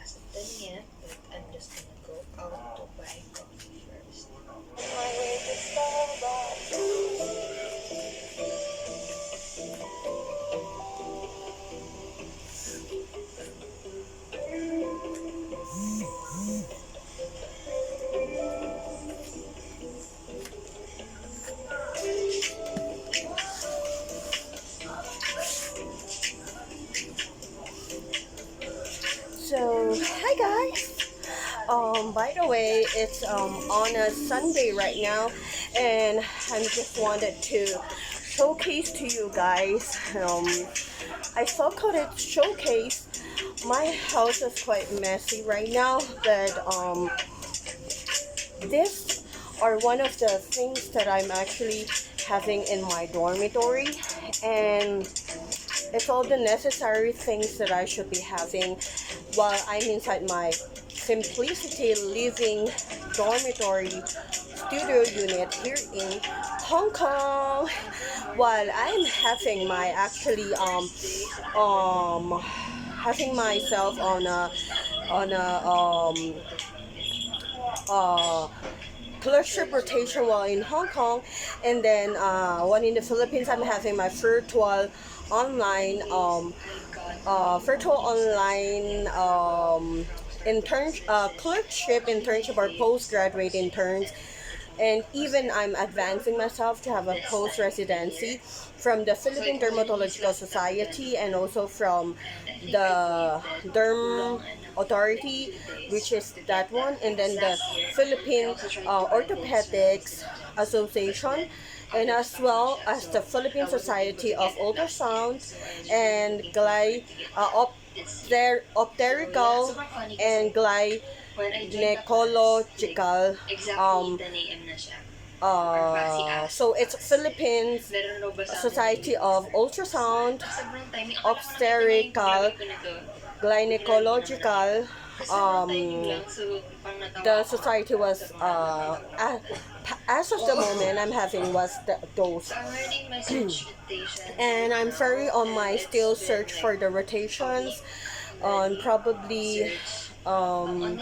hasn't done yet, but I'm just gonna go out to buy coffee first. So, hi guys. By the way, it's on a Sunday right now, and I just wanted to showcase to you guys. I so called it showcase. My house is quite messy right now, but this are one of the things that I'm actually having in my dormitory, and it's all the necessary things that I should be having while I'm inside my simplicity living dormitory studio unit here in Hong Kong. While I'm having my actually having myself on a uh clerkship rotation while in Hong Kong, and then one in the Philippines. I'm having my online virtual online clerkship internship or postgraduate interns, and even I'm advancing myself to have a post residency from the Philippine Dermatological Society and also from the Derm Authority, which is that one, and then the Philippine Orthopedics Association, and as well as the Philippine Society of Ultrasound and opterical and gynecological so it's Philippines Society of Ultrasound, Obstetrical, Gynecological. The society was as of the moment I'm having was those. And I'm very on my still search for the rotations on probably on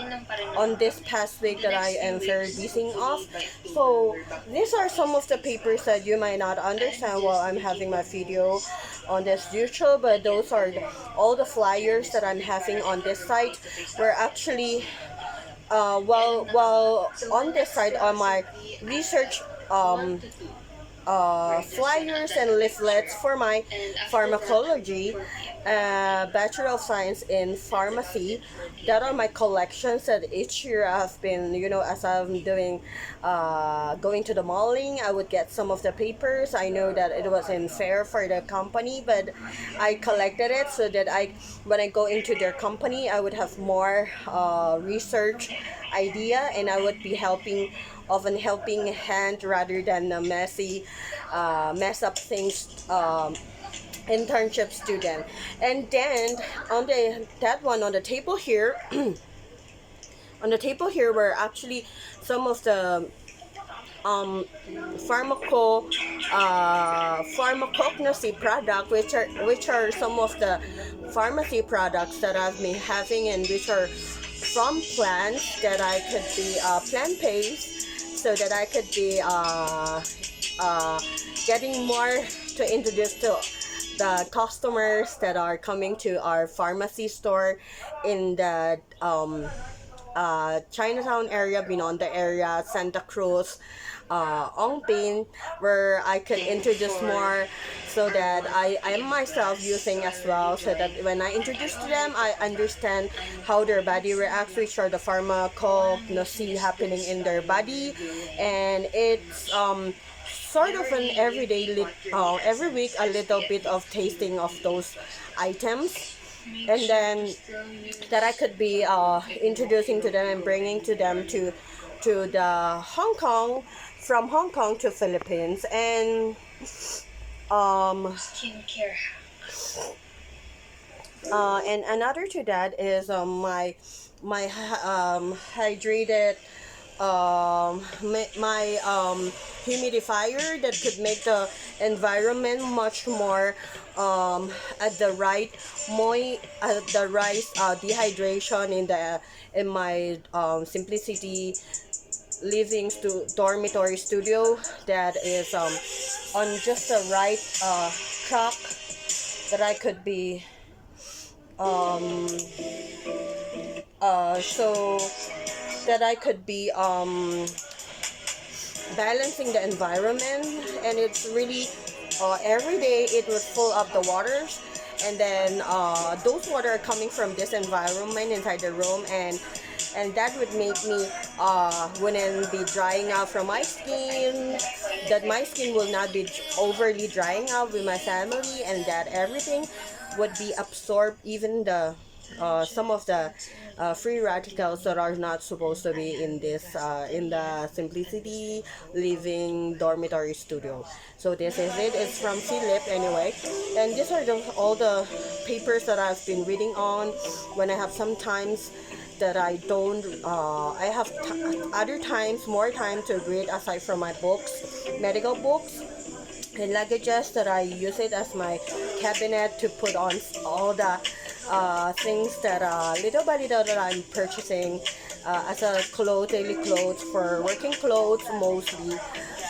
this past week that I am very busy off. So these are some of the papers that you might not understand while I'm having my video on this YouTube, but those are all the flyers that I'm having on this site. We're actually well on this site on my research flyers and leaflets for my pharmacology, Bachelor of Science in Pharmacy. That are my collections that each year I've been, as I'm doing, going to the malling, I would get some of the papers. I know that it wasn't fair for the company, but I collected it so that when I go into their company, I would have more research idea, and I would be of an helping hand rather than a mess up things internship student. And then on the table here on the table here were actually some of the pharmacognosy product, which are some of the pharmacy products that I've been having, and which are from plants that I could be plant based, so that I could be getting more to introduce to the customers that are coming to our pharmacy store in the Chinatown area, Binondo area, Santa Cruz, Ongpin, where I could introduce more, so that I am myself using as well, so that when I introduce to them, I understand how their body reacts, which are the pharmacognosy happening in their body, and it's sort of an every week a little bit of tasting of those items, and then that I could be introducing to them and bringing to them to the Hong Kong, from Hong Kong to Philippines. And skincare. And another to that is my hydrated my humidifier that could make the environment much more at the right at the right dehydration in my simplicity living dormitory studio that is on just the right track that I could be um, so that I could be balancing the environment, and it's really every day it was full of the waters, and then those water are coming from this environment inside the room, and that would make me wouldn't be drying out from my skin, that my skin will not be overly drying out with my family, and that everything would be absorbed, even the some of the free radicals that are not supposed to be in this in the simplicity living dormitory studio. So this is it. It's from Philip anyway, and these are all the papers that I've been reading on when I have sometimes that I don't I have other times more time to read aside from my books, medical books and luggages, that I use it as my cabinet to put on all the things that little by little that I'm purchasing as a daily clothes for working clothes mostly.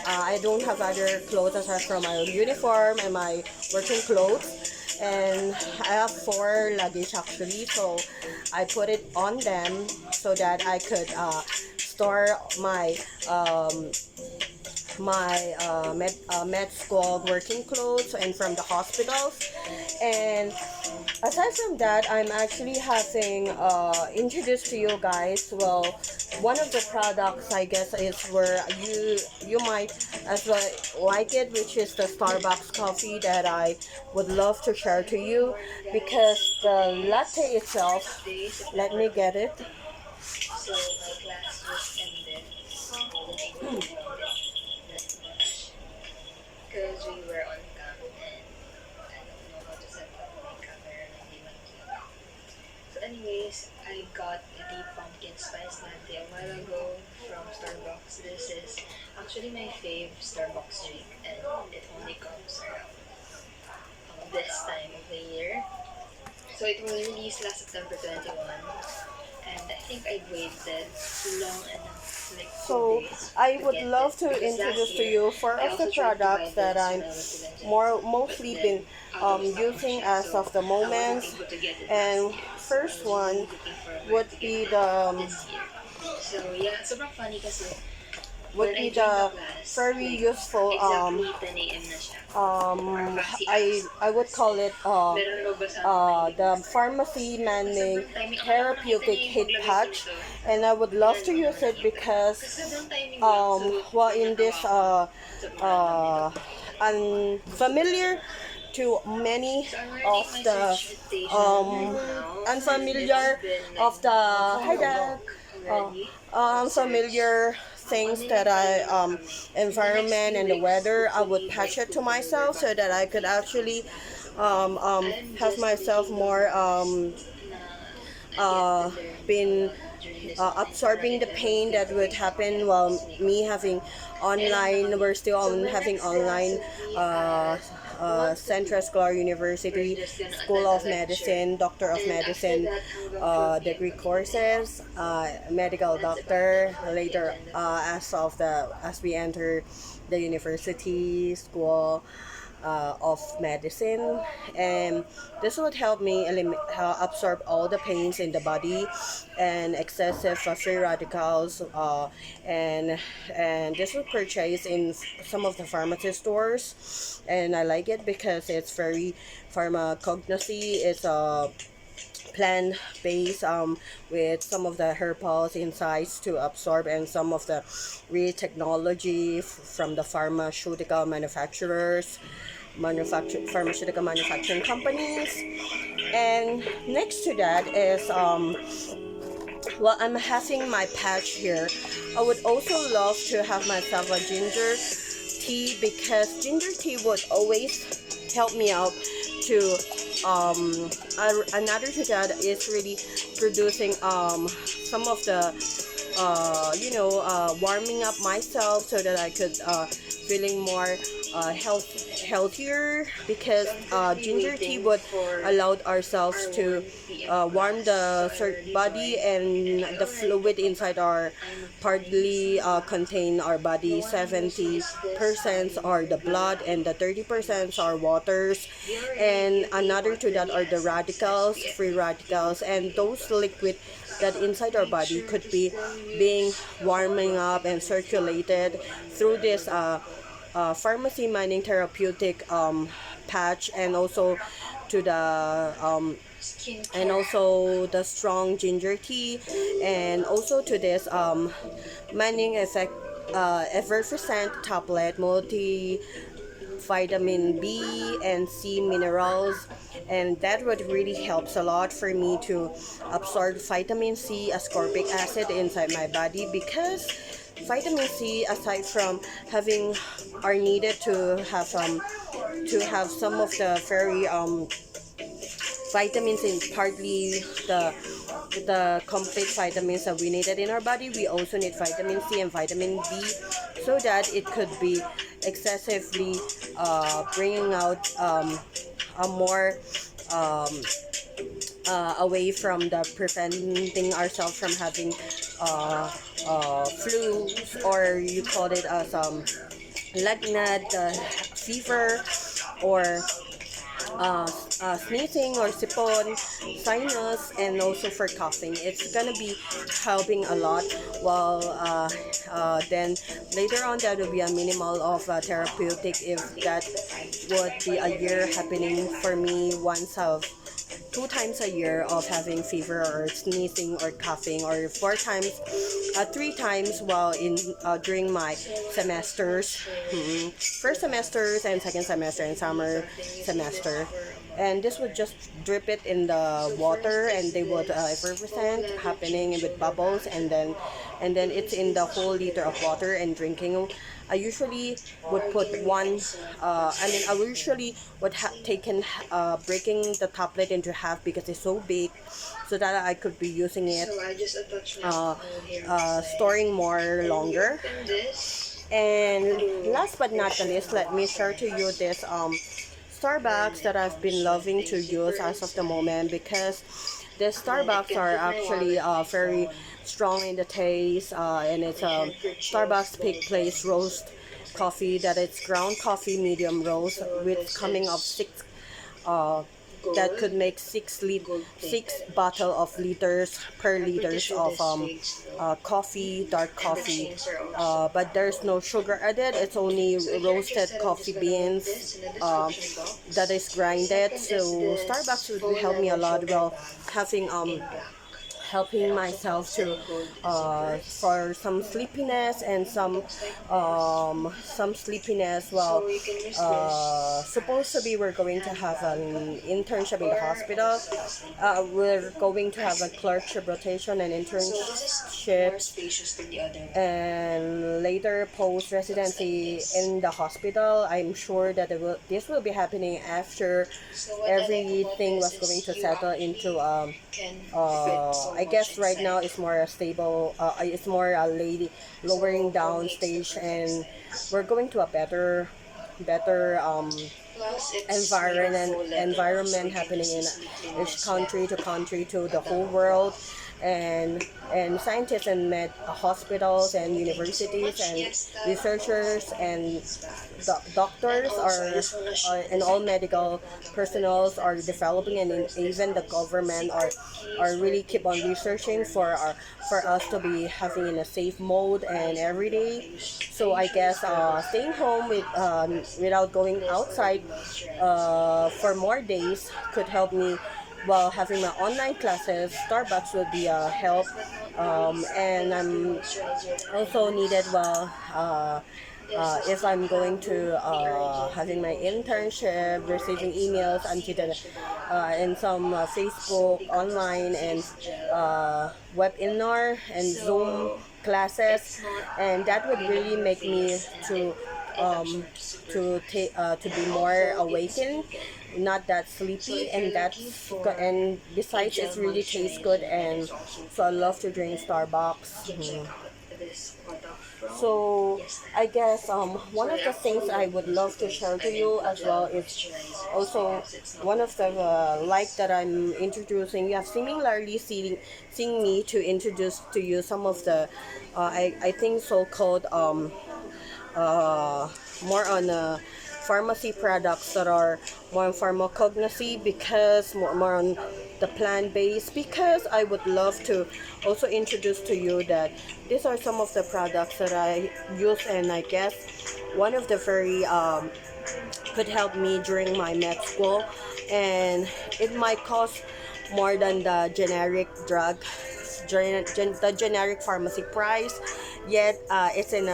I don't have other clothes aside from my uniform and my working clothes. And I have 4 luggage actually, so I put it on them so that I could store my med school working clothes and from the hospitals. And aside from that, I'm actually having introduced to you guys, well, one of the products I guess is where you might as well like it, which is the Starbucks coffee that I would love to share to you, because the latte itself, let me get it. So my class just ended. Because we were on cam and I don't know how to set up my camera and hindi man cute. So anyways, I got the pumpkin spice latte a while ago from Starbucks. This is actually my fave Starbucks drink, and it only comes around this time of the year. So it was released last September 21, and I think I waited long enough, like so 2 days, I would love to introduce to you 4 of the products that I'm mostly been using as of the moment. And first one would be the so yeah, sobrang funny kasi would be the very useful I would call it the pharmacy manning therapeutic heat patch, and I would love to use it because well, in this unfamiliar to many of the unfamiliar of the hi Dad, unfamiliar things that I environment and the weather, I would patch it to myself so that I could actually have myself more been absorbing the pain that would happen while me having online. We're still having online Central Scholar University School of Medicine, Doctor of Medicine degree courses, medical doctor. Later, as we enter the university school of medicine, and this would help me absorb all the pains in the body and excessive free radicals, and this was purchased in some of the pharmacy stores, and I like it because it's very pharmacognosy. It's a plant based with some of the herbals insights to absorb, and some of the real technology from the pharmaceutical pharmaceutical manufacturing companies. And next to that is well, I'm having my patch here. I would also love to have myself a ginger tea, because ginger tea would always help me out to another to that is really producing some of the warming up myself so that I could feeling more healthier, because ginger tea would allow ourselves to warm the body, and the fluid inside our partly contain our body. 70% are the blood and the 30% are waters, and another to that are the radicals, free radicals, and those liquid that inside our body could be being warming up and circulated through this pharmacy mining therapeutic patch, and also to the and also the strong ginger tea, and also to this mining effect effervescent tablet, multi vitamin B and C minerals, and that would really helps a lot for me to absorb vitamin C, ascorbic acid inside my body, because vitamin C, aside from having are needed to have some of the very vitamins in partly the complete vitamins that we needed in our body, we also need vitamin C and vitamin B, so that it could be excessively bringing out a more away from the preventing ourselves from having flu, or you call it as lagnat, fever, or sneezing or sipon, sinus, and also for coughing. It's gonna be helping a lot. While then later on, that will be a minimal of therapeutic, if that would be a year happening for me once of 2 times a year of having fever or sneezing or coughing, or 4 times, 3 times while in during my semesters, first semesters and second semester and summer semester. And this would just drip it in the water, and they would effervescent happening with bubbles, and then it's in the whole liter of water and drinking. I usually would put one. I usually would taken breaking the tablet into half because it's so big, so that I could be using it, storing more longer. And last but not the least, let me share to you this Starbucks that I've been loving to use as of the moment, because the Starbucks are actually very strong in the taste, and it's a Starbucks Pig Place roast coffee, that it's ground coffee medium roast with coming of six that could make 6 bottle of liters per liters of coffee, dark coffee, but there's no sugar added. It's only roasted coffee beans that is grinded. So Starbucks would help me a lot while having helping myself to for some sleepiness and some sleepiness. Well, supposed to be we're going to have an internship in the hospital. We're going to have a clerkship rotation and internship, and later post residency in the hospital. I'm sure that this will be happening after everything was going to settle into I guess right now it's more a stable, it's more a lowering down stage, and we're going to a better environment happening in each country to the whole world, and scientists and hospitals and universities and researchers and doctors and all medical personnel are developing, and even the government are really keep on researching for us to be having in a safe mode and every day. So I guess staying home without going outside for more days could help me. While having my online classes, Starbucks would be a help, and I'm also needed while if I'm going to having my internship, receiving emails, and some Facebook online and webinar and Zoom classes, and that would really make me to um, to be more awakened, not that sleepy, and besides it really tastes good, and so I love to drink Starbucks. So I guess one of the things I would love to share to you as well is also one of the like that I'm introducing. You have similarly seen me to introduce to you some of the I think so-called uh, more on pharmacy products that are more on pharmacognosy, because more on the plant based, because I would love to also introduce to you that these are some of the products that I use, and I guess one of the very could help me during my med school, and it might cost more than the generic drug, the generic pharmacy price. Yet it's in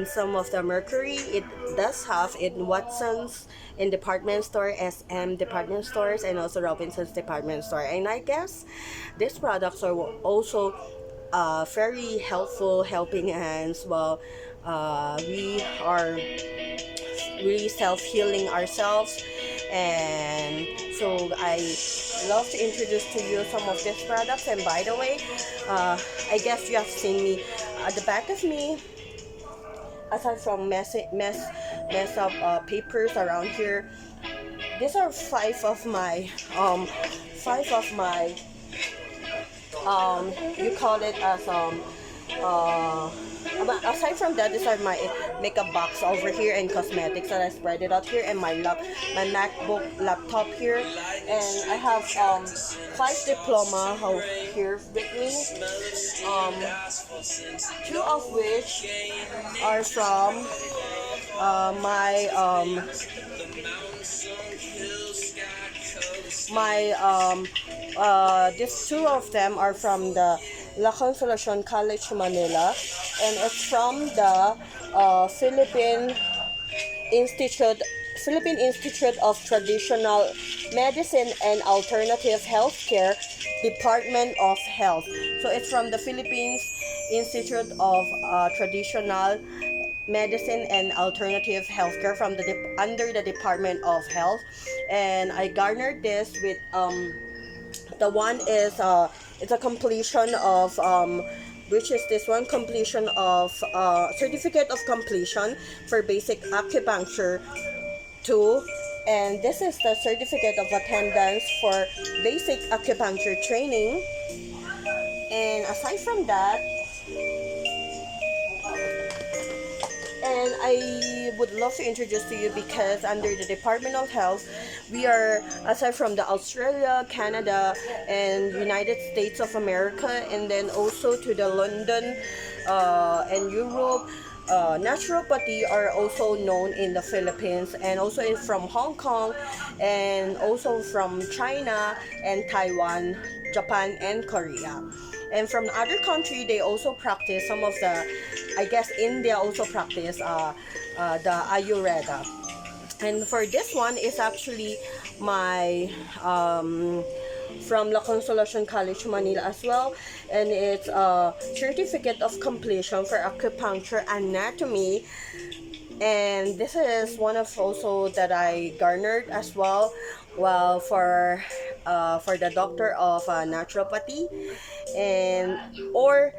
some of the Mercury. It does have in Watson's, in department store, SM department stores, and also Robinson's department store. And I guess these products are also very helpful, helping hands while we are really self-healing ourselves. And so I love to introduce to you some of these products. And by the way, I guess you have seen me at the back of me, aside from mess up papers around here. These are five of my you call it as aside from that, these are my makeup box over here and cosmetics that I spread it out here, and my MacBook laptop here, and I have 5 diploma here with me, two of which are from these two of them are from the La Consolacion College Manila, and it's from the Philippine Institute of Traditional Medicine and Alternative Healthcare, Department of Health. So it's from the Philippines Institute of Traditional Medicine and Alternative Healthcare, from under the Department of Health. And I garnered this with the one is it's a completion of which is this one, completion of certificate of completion for basic acupuncture 2, and this is the certificate of attendance for basic acupuncture training. And aside from that, and I would love to introduce to you, because under the Department of Health, we are, aside from the Australia, Canada, and United States of America, and then also to the London and Europe, naturopathy are also known in the Philippines, and also from Hong Kong, and also from China and Taiwan, Japan, and Korea. And from other country, they also practice some of the, I guess India also practice the Ayurveda. And for this one is actually my from La Consolacion College Manila as well, and it's a certificate of completion for acupuncture anatomy. And this is one of also that I garnered as well, well, for the doctor of naturopathy. And or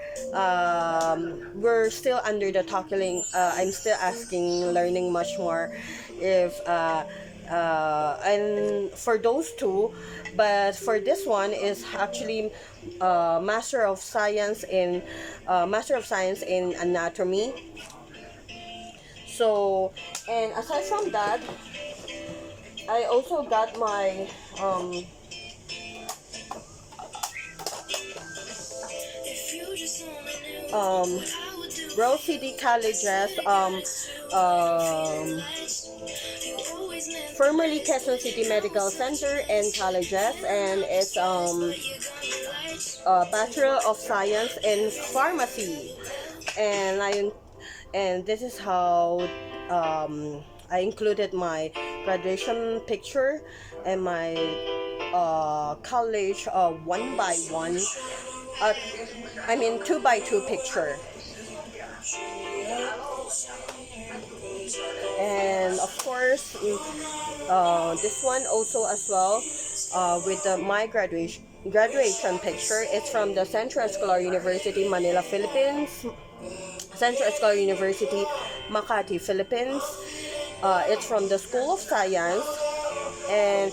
we're still under the talking, I'm still asking, learning much more if and for those two. But for this one is actually Master of Science in Anatomy. So, and aside from that, I also got my um, Rose City College's formerly Quezon City Medical Center and Colleges, and it's Bachelor of Science in Pharmacy. And this is how I included my graduation picture and my college one by one, I mean 2 by 2 picture. And of course, this one also as well, with my graduation picture. It's from the Central Escolar University, Manila, Philippines. Central Escolar University, Makati, Philippines. It's from the School of Science, and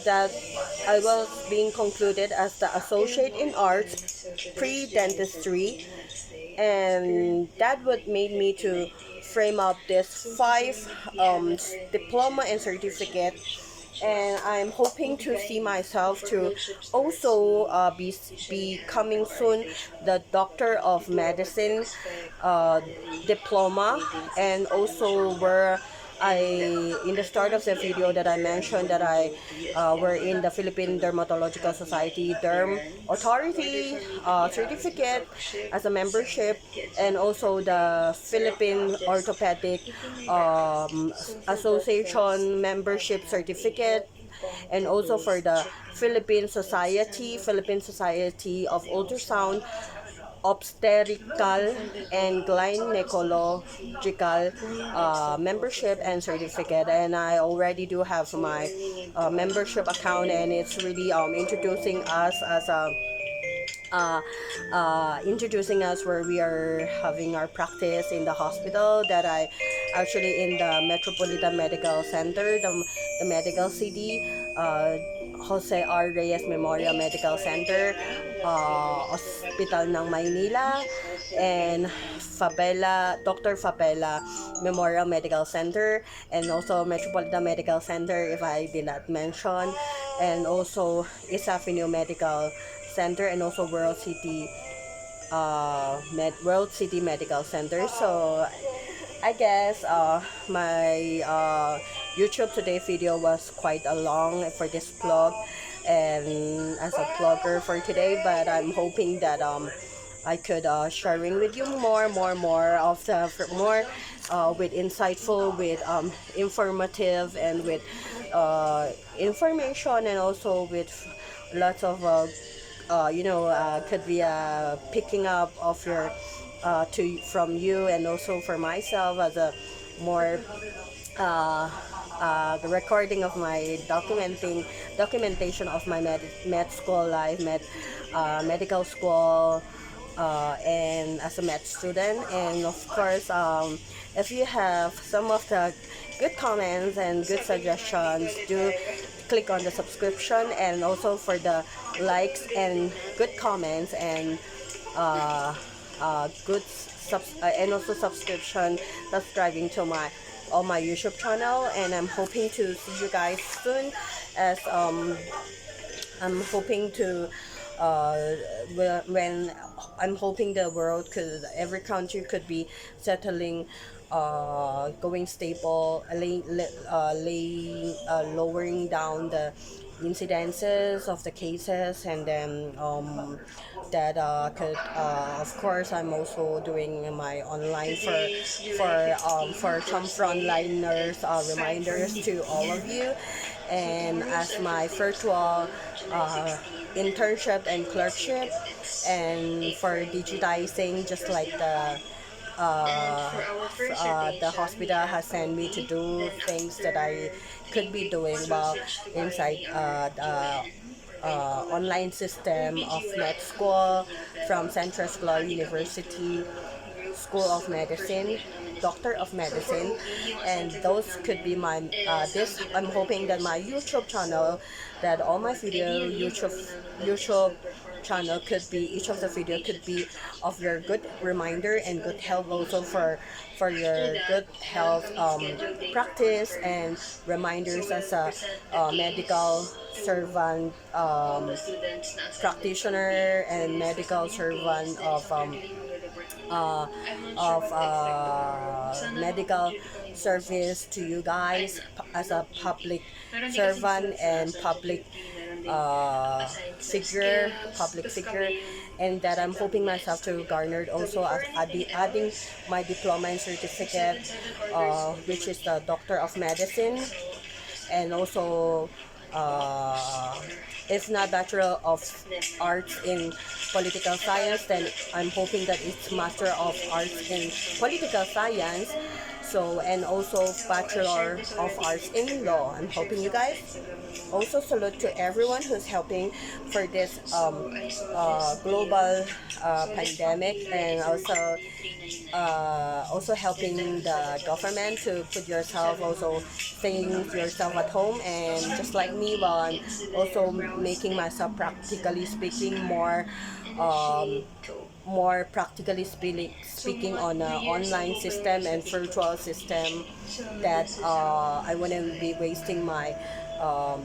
that I was being concluded as the Associate in Arts, Pre-Dentistry, and that would made me to frame up this 5 diploma and certificate, and I'm hoping to see myself to also be coming soon the Doctor of Medicine diploma, and also where in the start of the video that I mentioned that I were in the Philippine Dermatological Society Derm Authority certificate as a membership, and also the Philippine Orthopedic Association membership certificate, and also for the Philippine Society of Ultrasound, Obstetrical and Gynecological membership and certificate. And I already do have my membership account, and it's really uh, introducing us where we are having our practice in the hospital that I actually in the Metropolitan Medical Center, the medical city, Jose R. Reyes Memorial Medical Center, Hospital ng Maynila, and Dr. Fabela Memorial Medical Center, and also Metropolitan Medical Center if I did not mention, and also East Avenue Medical Center, and also World City Medical Center. So I guess my YouTube Today video was quite a long for this vlog and as a vlogger for today, but I'm hoping that I could sharing with you more of the more with insightful, with informative, and with information, and also with lots of could be picking up of your from you, and also for myself as a more the recording of my documentation of my med school life, medical school, and as a med student. And of course, if you have some of the good comments and good suggestions, do click on the subscription, and also for the likes and good comments, and and also subscribing to my on my YouTube channel. And I'm hoping to see you guys soon, as I'm hoping to when I'm hoping the world every country could be settling, going stable, lowering down the incidences of the cases, and then that could of course I'm also doing my online for some frontliners, reminders to all of you, and as my virtual internship and clerkship, and for digitizing, just like the hospital has sent me to do things that I could be doing while inside the online system of med school from Central Escolar University School of Medicine, Doctor of Medicine, and those could be my this. I'm hoping that my YouTube channel, that all my YouTube channel could be, each of the video could be of your good reminder and good health, also for your good health practice and reminders as a medical servant, practitioner and medical servant of medical service to you guys as a public servant and public figure, and that I'm hoping myself to garner also adding my diploma and certificate, which is the Doctor of Medicine, and also if not Bachelor of Arts in Political Science, then I'm hoping that it's Master of Arts in Political Science, So, and also Bachelor of Arts in Law. I'm hoping you guys. Also salute to everyone who's helping for this global pandemic, and also helping the government to put yourself, also staying yourself at home, and just like me, while I'm also making myself practically speaking um, more practically speaking on an online system and virtual system, that I wouldn't be wasting um,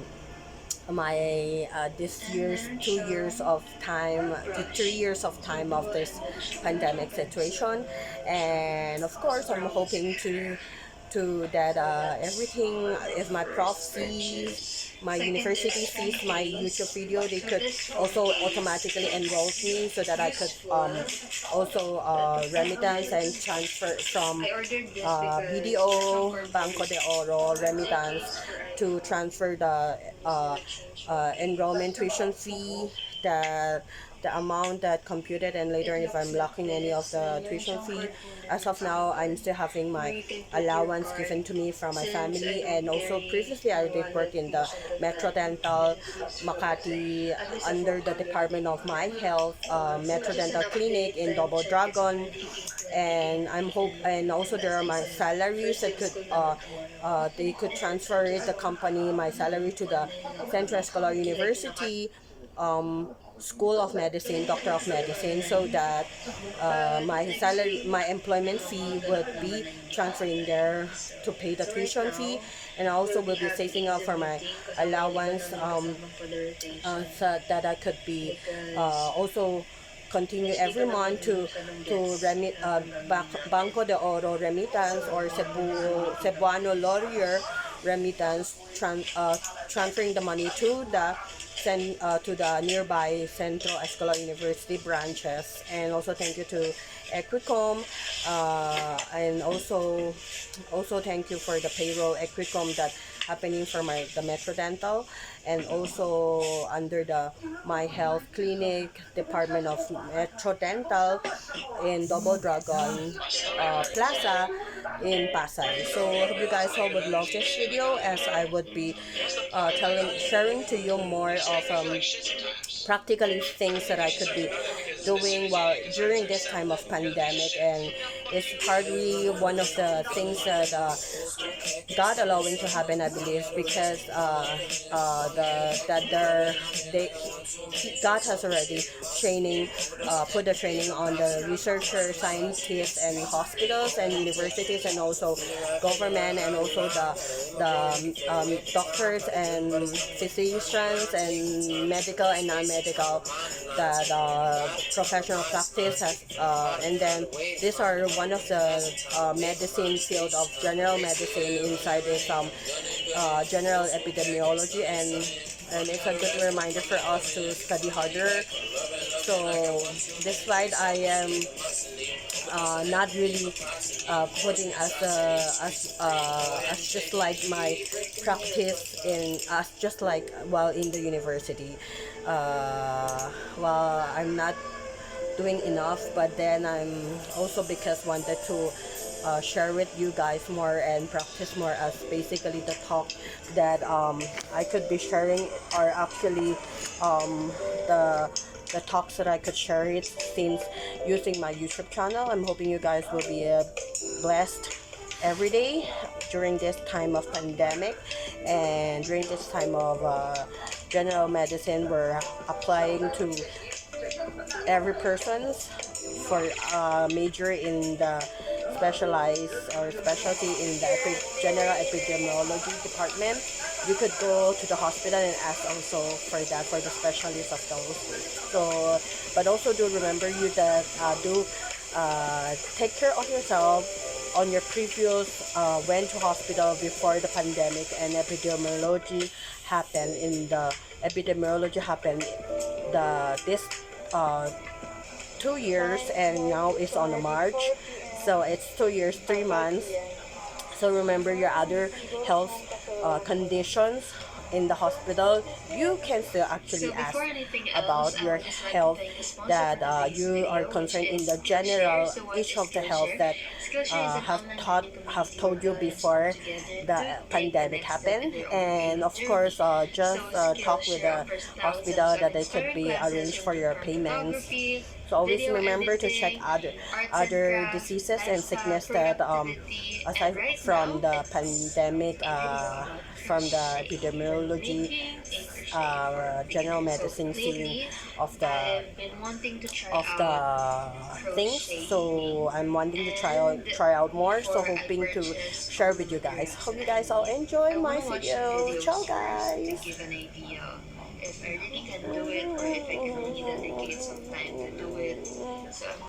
my this year's 2 years of time to 3 years of time of this pandemic situation. And of course, I'm hoping to that everything, if my prof sees, my university sees my YouTube video, they could also automatically enroll me, so that I could also remittance and transfer from BDO Banco de Oro remittance to transfer the enrollment tuition fee, the amount that computed, and later if I'm lacking any of the tuition fee. As of now, I'm still having my allowance given to me from my family, and also previously I did work in the Metro Dental Makati under the Department of My Health, Metro Dental Clinic in Double Dragon. And and also there are my salaries that could they could transfer the company my salary to the Central Escolar University School of Medicine, Doctor of Medicine, so that my employment fee would be transferring there to pay the tuition fee, and I also will be saving up for my allowance, so that I could be also continue every month to remit Banco de Oro remittance or Cebuano Laurier remittance, transferring the money to the nearby Centro Escolar University branches. And also thank you to Equicom, and also thank you for the payroll Equicom that happening for the Metro Dental, and also under the My Health Clinic Department of Metro Dental in Double Dragon Plaza in Pasay. So I hope you guys all would love this video, as I would be sharing to you more of practically things that I could be doing while during this time of pandemic. And it's hardly one of the things that God allowing to happen, I believe, because God has already put the training on the researchers, scientists, and hospitals and universities, and also government, and also the doctors and physicians and medical and non-medical, that professional practice has, and then these are one of the medicine field of general medicine inside this general epidemiology, and it's a good reminder for us to study harder. So this slide I am not really putting as just like my practice in as just like while in the university. While I'm not doing enough, but then I'm also because wanted to share with you guys more and practice more, as basically the talk that I could be sharing are actually the talks that I could share it since using my YouTube channel. I'm hoping you guys will be blessed every day during this time of pandemic, and during this time of general medicine. We're applying to every person's for major in the specialized or specialty in the general epidemiology department. You could go to the hospital and ask also for that, for the specialists of those. So, but also do remember you that do take care of yourself on your previous went to hospital before the pandemic and epidemiology happened. This 2 years, and now it's on March, so it's 2 years 3 months. So remember your other health conditions in the hospital, you can still actually ask about your health that you are concerned in the general each of the health that have told you before the pandemic happened. And of course, just talk with the hospital that they could be arranged for your payments. So always remember to check other diseases and sickness that aside from the pandemic, from the epidemiology, general medicine scene of the things. So I'm wanting to try out more. So hoping to share with you guys. Hope you guys all enjoy my video. Ciao guys. If I really can do it or if I can really dedicate some time to do it. So